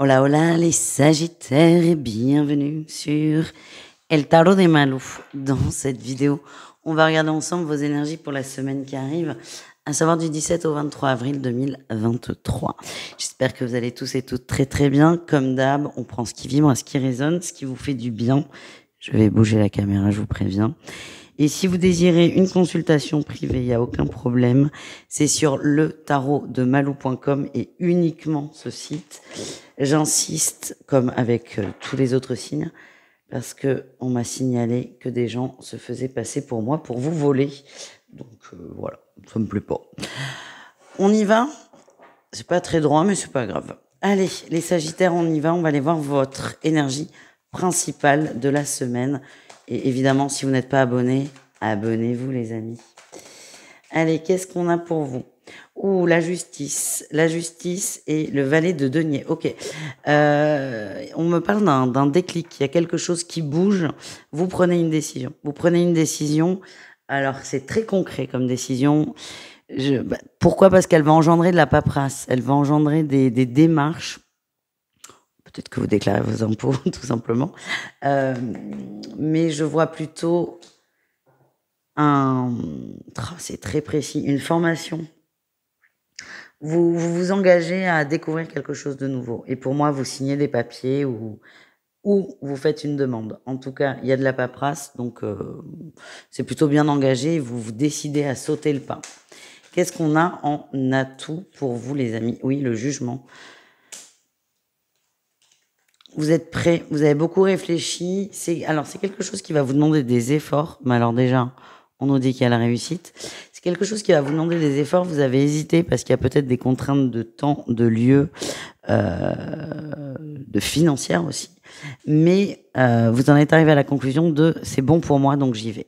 Hola, hola les Sagittaires et bienvenue sur El Tarot des Malou. Dans cette vidéo, on va regarder ensemble vos énergies pour la semaine qui arrive, à savoir du 17 au 23 avril 2023. J'espère que vous allez tous et toutes très très bien. Comme d'hab, on prend ce qui vibre, ce qui résonne, ce qui vous fait du bien. Je vais bouger la caméra, je vous préviens. Et si vous désirez une consultation privée, il n'y a aucun problème. C'est sur letarotdemalou.com et uniquement ce site. J'insiste, comme avec tous les autres signes, parce qu'on m'a signalé que des gens se faisaient passer pour moi pour vous voler. Donc voilà, ça me plaît pas. On y va. C'est pas très droit, mais c'est pas grave. Allez, les Sagittaires, on y va. On va aller voir votre énergie principale de la semaine. Et évidemment, si vous n'êtes pas abonné, abonnez-vous les amis. Allez, qu'est-ce qu'on a pour vous? Ouh, la justice et le valet de denier. Ok, on me parle d'un déclic, il y a quelque chose qui bouge, vous prenez une décision. Alors c'est très concret comme décision. Pourquoi? Parce qu'elle va engendrer de la paperasse, elle va engendrer des démarches. Peut-être que vous déclarez vos impôts, tout simplement. Mais je vois plutôt c'est très précis, une formation. Vous vous engagez à découvrir quelque chose de nouveau. Et pour moi, vous signez des papiers ou vous faites une demande. En tout cas, il y a de la paperasse, donc c'est plutôt bien engagé. Vous vous décidez à sauter le pas. Qu'est-ce qu'on a en atout pour vous, les amis? Oui, le jugement. Vous êtes prêts, vous avez beaucoup réfléchi. Alors, c'est quelque chose qui va vous demander des efforts. Mais alors déjà, on nous dit qu'il y a la réussite. C'est quelque chose qui va vous demander des efforts. Vous avez hésité parce qu'il y a peut-être des contraintes de temps, de lieu, de financière aussi. Mais vous en êtes arrivé à la conclusion de c'est bon pour moi, donc j'y vais.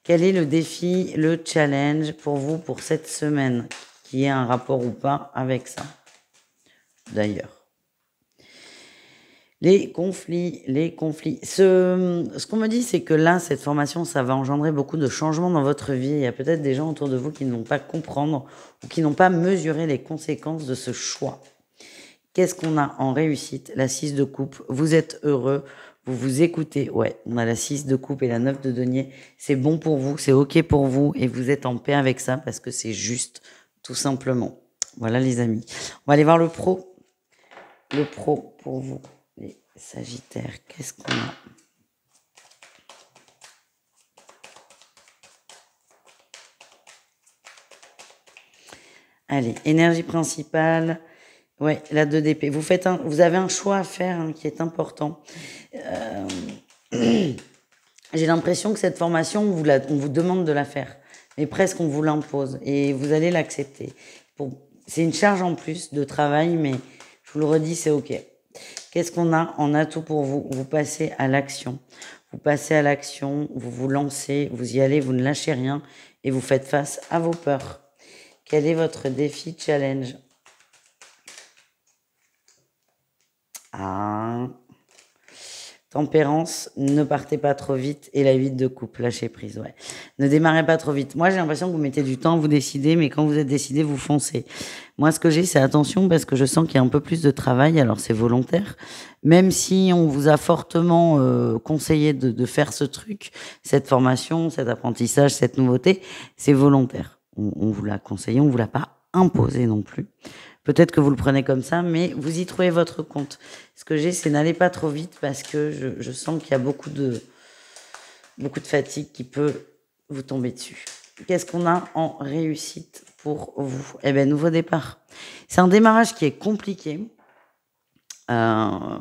Quel est le défi, le challenge pour vous pour cette semaine, qui ait un rapport ou pas avec ça, d'ailleurs? Les conflits. Ce qu'on me dit, c'est que là, cette formation, ça va engendrer beaucoup de changements dans votre vie. Il y a peut-être des gens autour de vous qui ne vont pas comprendre ou qui n'ont pas mesuré les conséquences de ce choix. Qu'est-ce qu'on a en réussite? La 6 de coupe. Vous êtes heureux, vous vous écoutez. Ouais, on a la 6 de coupe et la 9 de denier. C'est bon pour vous, c'est OK pour vous et vous êtes en paix avec ça parce que c'est juste, tout simplement. Voilà les amis. On va aller voir le pro. Le pro pour vous, les Sagittaires. Qu'est-ce qu'on a? Allez, énergie principale. Ouais, la 2 d'épée. Vous avez un choix à faire qui est important. J'ai l'impression que cette formation, on vous demande de la faire, mais presque on vous l'impose et vous allez l'accepter. C'est une charge en plus de travail, mais je vous le redis, c'est OK. Qu'est-ce qu'on a en atout pour vous? Vous passez à l'action. Vous passez à l'action, vous vous lancez, vous y allez, vous ne lâchez rien et vous faites face à vos peurs. Quel est votre défi challenge? Tempérance, ne partez pas trop vite. Et la 8 de coupe, lâchez prise, ouais. Ne démarrez pas trop vite. Moi, j'ai l'impression que vous mettez du temps à vous décider, mais quand vous êtes décidé, vous foncez. Moi, ce que j'ai, c'est attention parce que je sens qu'il y a un peu plus de travail, alors c'est volontaire. Même si on vous a fortement conseillé de faire ce truc, cette formation, cet apprentissage, cette nouveauté, c'est volontaire. On vous l'a conseillé, on vous l'a pas imposé non plus. Peut-être que vous le prenez comme ça, mais vous y trouvez votre compte. Ce que j'ai, c'est n'allez pas trop vite parce que je sens qu'il y a beaucoup de fatigue qui peut vous tomber dessus. Qu'est-ce qu'on a en réussite pour vous? Eh bien, nouveau départ. C'est un démarrage qui est compliqué. Peut-être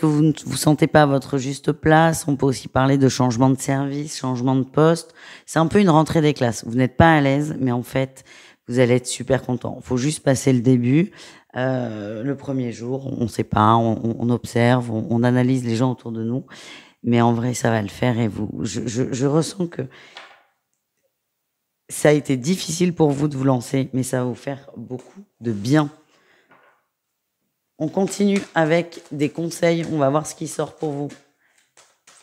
que vous ne vous sentez pas à votre juste place. On peut aussi parler de changement de service, changement de poste. C'est un peu une rentrée des classes. Vous n'êtes pas à l'aise, mais en fait, vous allez être super content. Il faut juste passer le début. Le premier jour, on ne sait pas, on observe, on analyse les gens autour de nous. Mais en vrai, ça va le faire. Et je ressens que ça a été difficile pour vous de vous lancer, mais ça va vous faire beaucoup de bien. On continue avec des conseils. On va voir ce qui sort pour vous,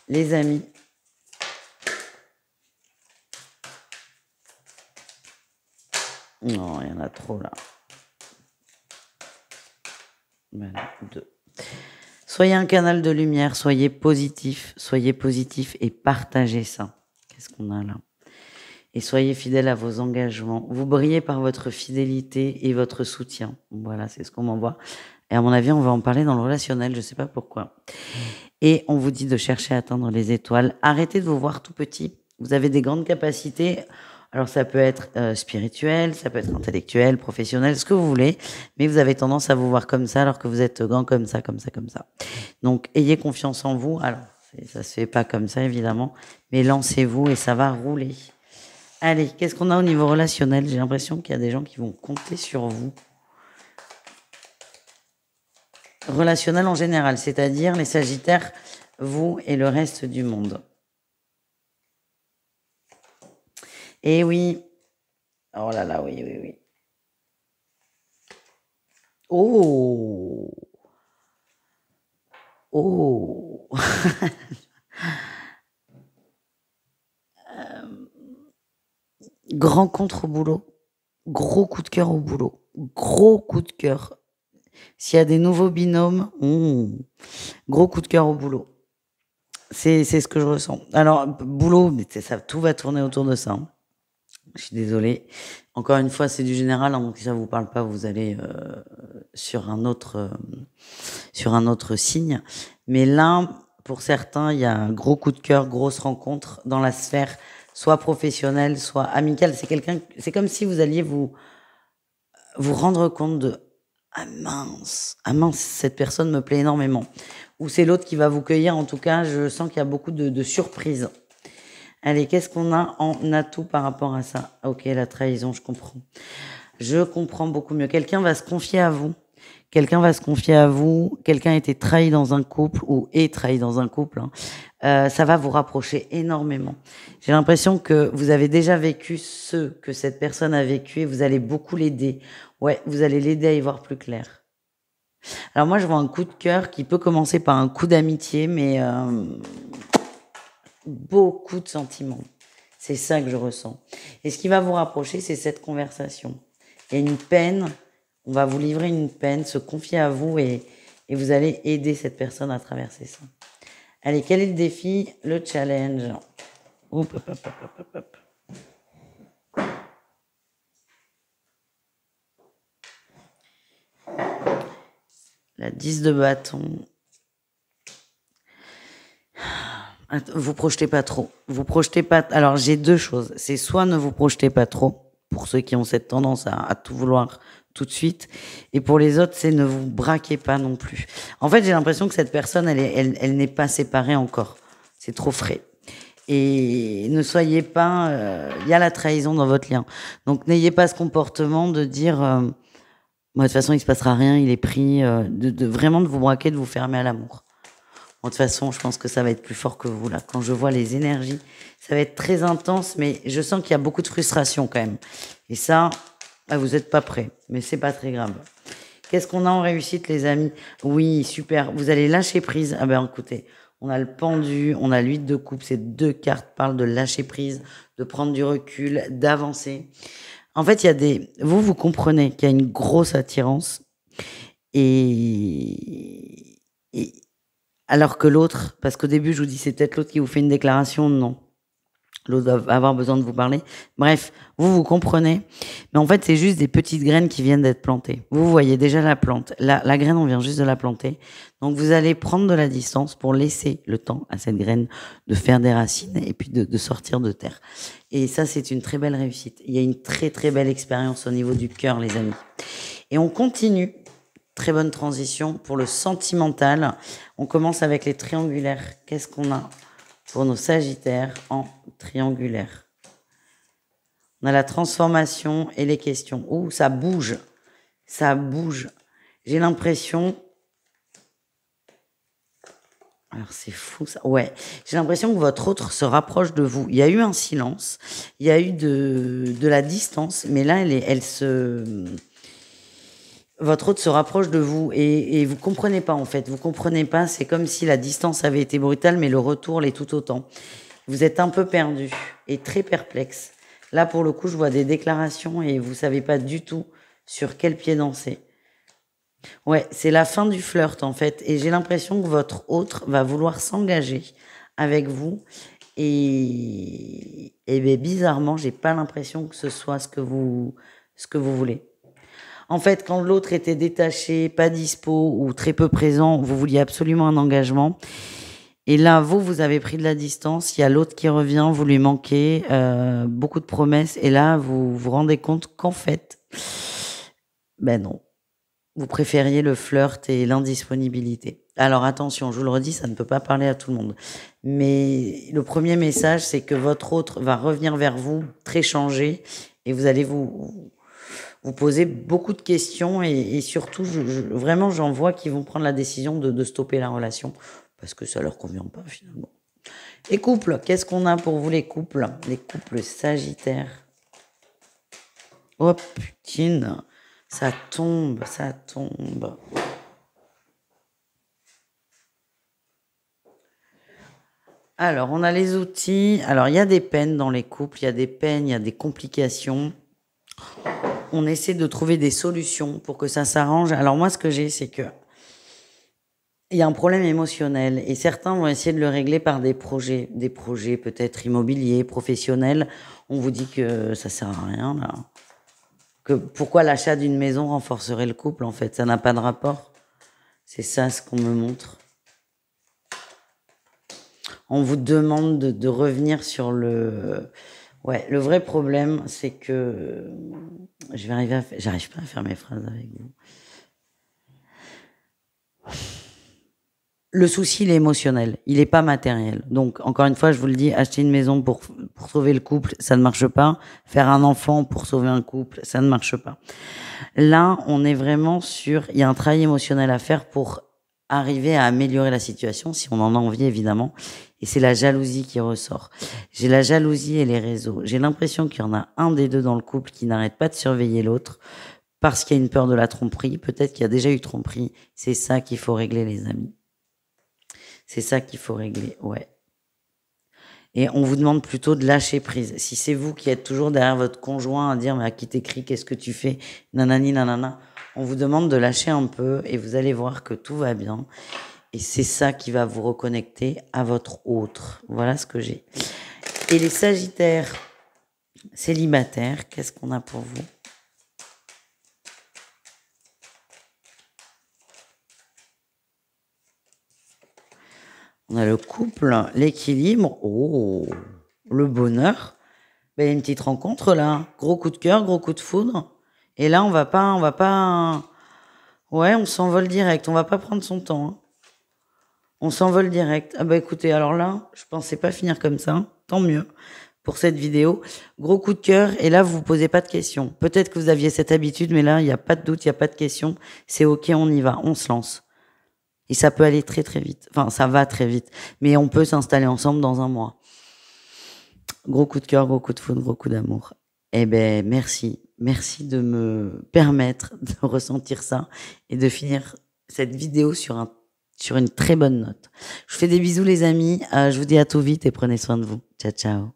les amis. Non, il y en a trop là. Voilà, 2. Soyez un canal de lumière, soyez positif et partagez ça. Qu'est-ce qu'on a là? Et soyez fidèles à vos engagements. Vous brillez par votre fidélité et votre soutien. Voilà, c'est ce qu'on m'envoie. Et à mon avis, on va en parler dans le relationnel, je ne sais pas pourquoi. Et on vous dit de chercher à atteindre les étoiles. Arrêtez de vous voir tout petit. Vous avez des grandes capacités. Alors ça peut être spirituel, ça peut être intellectuel, professionnel, ce que vous voulez. Mais vous avez tendance à vous voir comme ça alors que vous êtes grand comme ça, comme ça, comme ça. Donc ayez confiance en vous. Alors ça se fait pas comme ça évidemment. Mais lancez-vous et ça va rouler. Allez, qu'est-ce qu'on a au niveau relationnel? J'ai l'impression qu'il y a des gens qui vont compter sur vous. Relationnel en général, c'est-à-dire les Sagittaires, vous et le reste du monde. Eh oui. Oh là là, oui, oui, oui. Oh. Oh. Grand contre au boulot. Gros coup de cœur au boulot. Gros coup de cœur. S'il y a des nouveaux binômes, gros coup de cœur au boulot. C'est ce que je ressens. Alors, boulot, mais ça, tout va tourner autour de ça. Hein. Je suis désolée. Encore une fois, c'est du général, hein, donc si ça vous parle pas, vous allez sur un autre signe. Mais là, pour certains, il y a un gros coup de cœur, grosse rencontre dans la sphère, soit professionnelle, soit amicale. C'est comme si vous alliez vous rendre compte de ah mince, cette personne me plaît énormément. Ou c'est l'autre qui va vous cueillir. En tout cas, je sens qu'il y a beaucoup de surprises. Allez, qu'est-ce qu'on a en atout par rapport à ça? Ok, la trahison, je comprends. Je comprends beaucoup mieux. Quelqu'un va se confier à vous. Quelqu'un va se confier à vous. Quelqu'un a été trahi dans un couple ou est trahi dans un couple. Hein. Ça va vous rapprocher énormément. J'ai l'impression que vous avez déjà vécu ce que cette personne a vécu et vous allez beaucoup l'aider. Ouais, vous allez l'aider à y voir plus clair. Alors moi, je vois un coup de cœur qui peut commencer par un coup d'amitié, mais beaucoup de sentiments. C'est ça que je ressens. Et ce qui va vous rapprocher, c'est cette conversation. Il y a une peine, on va vous livrer une peine, se confier à vous et vous allez aider cette personne à traverser ça. Allez, quel est le défi? Le challenge. Hop, hop, hop, hop, hop, hop. La 10 de bâton. Vous projetez pas trop. Vous projetez pas. Alors j'ai deux choses. C'est soit ne vous projetez pas trop, pour ceux qui ont cette tendance à tout vouloir tout de suite, et pour les autres, c'est ne vous braquez pas non plus. En fait, j'ai l'impression que cette personne, elle n'est pas séparée encore. C'est trop frais. Et ne soyez pas. Il y a la trahison dans votre lien. Donc n'ayez pas ce comportement de dire. Moi, de toute façon, il se passera rien. Il est pris. Vraiment de vous braquer, de vous fermer à l'amour. De toute façon, je pense que ça va être plus fort que vous, là. Quand je vois les énergies, ça va être très intense, mais je sens qu'il y a beaucoup de frustration, quand même. Et ça, vous n'êtes pas prêts, mais c'est pas très grave. Qu'est-ce qu'on a en réussite, les amis? Oui, super. Vous allez lâcher prise. Ah ben, écoutez, on a le pendu, on a l'huile de coupe. Ces deux cartes parlent de lâcher prise, de prendre du recul, d'avancer. En fait, il y a vous comprenez qu'il y a une grosse attirance et alors que l'autre, parce qu'au début, je vous dis, c'est peut-être l'autre qui vous fait une déclaration, non. L'autre va avoir besoin de vous parler. Bref, vous comprenez. Mais en fait, c'est juste des petites graines qui viennent d'être plantées. Vous voyez déjà la plante. La graine, on vient juste de la planter. Donc, vous allez prendre de la distance pour laisser le temps à cette graine de faire des racines et puis de sortir de terre. Et ça, c'est une très belle réussite. Il y a une très, très belle expérience au niveau du cœur, les amis. Et on continue. Très bonne transition pour le sentimental. On commence avec les triangulaires. Qu'est-ce qu'on a pour nos Sagittaires en triangulaire? On a la transformation et les questions. Ouh, ça bouge. Ça bouge. J'ai l'impression... Alors c'est fou ça. Ouais, j'ai l'impression que votre autre se rapproche de vous. Il y a eu un silence, il y a eu de la distance, mais là, votre autre se rapproche de vous et vous comprenez pas en fait. Vous comprenez pas. C'est comme si la distance avait été brutale, mais le retour l'est tout autant. Vous êtes un peu perdu et très perplexe. Là, pour le coup, je vois des déclarations et vous savez pas du tout sur quel pied danser. Ouais, c'est la fin du flirt en fait. Et j'ai l'impression que votre autre va vouloir s'engager avec vous. Et ben, bizarrement, j'ai pas l'impression que ce soit ce que vous voulez. En fait, quand l'autre était détaché, pas dispo ou très peu présent, vous vouliez absolument un engagement. Et là, vous avez pris de la distance. Il y a l'autre qui revient, vous lui manquez, beaucoup de promesses. Et là, vous vous rendez compte qu'en fait, ben non, vous préfériez le flirt et l'indisponibilité. Alors attention, je vous le redis, ça ne peut pas parler à tout le monde. Mais le premier message, c'est que votre autre va revenir vers vous très changé et vous allez vous poser beaucoup de questions et surtout, vraiment, j'en vois qui vont prendre la décision de stopper la relation parce que ça leur convient pas finalement. Les couples, qu'est-ce qu'on a pour vous les couples? Les couples sagittaires. Oh putain, ça tombe, ça tombe. Alors, on a les outils. Alors, il y a des peines dans les couples, il y a des peines, il y a des complications. On essaie de trouver des solutions pour que ça s'arrange. Alors, moi, ce que j'ai, c'est que il y a un problème émotionnel et certains vont essayer de le régler par des projets peut-être immobiliers, professionnels. On vous dit que ça sert à rien, là. Que pourquoi l'achat d'une maison renforcerait le couple, en fait? Ça n'a pas de rapport. C'est ça ce qu'on me montre. On vous demande de revenir sur le... Ouais, le vrai problème, c'est que... Je vais arriver à faire... J'arrive pas à faire mes phrases avec vous. Le souci, il est émotionnel, il n'est pas matériel. Donc, encore une fois, je vous le dis, acheter une maison pour sauver le couple, ça ne marche pas. Faire un enfant pour sauver un couple, ça ne marche pas. Là, on est vraiment sur... Il y a un travail émotionnel à faire pour arriver à améliorer la situation, si on en a envie, évidemment. Et c'est la jalousie qui ressort. J'ai la jalousie et les réseaux. J'ai l'impression qu'il y en a un des deux dans le couple qui n'arrête pas de surveiller l'autre parce qu'il y a une peur de la tromperie. Peut-être qu'il y a déjà eu tromperie. C'est ça qu'il faut régler, les amis. C'est ça qu'il faut régler, ouais. Et on vous demande plutôt de lâcher prise. Si c'est vous qui êtes toujours derrière votre conjoint à dire mais à qui t'écris, qu'est-ce que tu fais, nanani nanana, on vous demande de lâcher un peu et vous allez voir que tout va bien. Et c'est ça qui va vous reconnecter à votre autre. Voilà ce que j'ai. Et les sagittaires célibataires, qu'est-ce qu'on a pour vous? On a le couple, l'équilibre, oh, le bonheur. Ben, il y a une petite rencontre là. Gros coup de cœur, gros coup de foudre. Et là, on va pas. Ouais, on s'envole direct. On va pas prendre son temps, hein. On s'envole direct. Ah bah écoutez, alors là, je pensais pas finir comme ça. Tant mieux pour cette vidéo. Gros coup de cœur. Et là, vous vous posez pas de questions. Peut-être que vous aviez cette habitude, mais là, il n'y a pas de doute, il n'y a pas de questions. C'est ok, on y va, on se lance. Et ça peut aller très très vite. Enfin, ça va très vite. Mais on peut s'installer ensemble dans un mois. Gros coup de cœur, gros coup de foudre, gros coup d'amour. Eh ben, merci. Merci de me permettre de ressentir ça et de finir cette vidéo sur une très bonne note. Je vous fais des bisous les amis. Je vous dis à tout vite et prenez soin de vous. Ciao, ciao.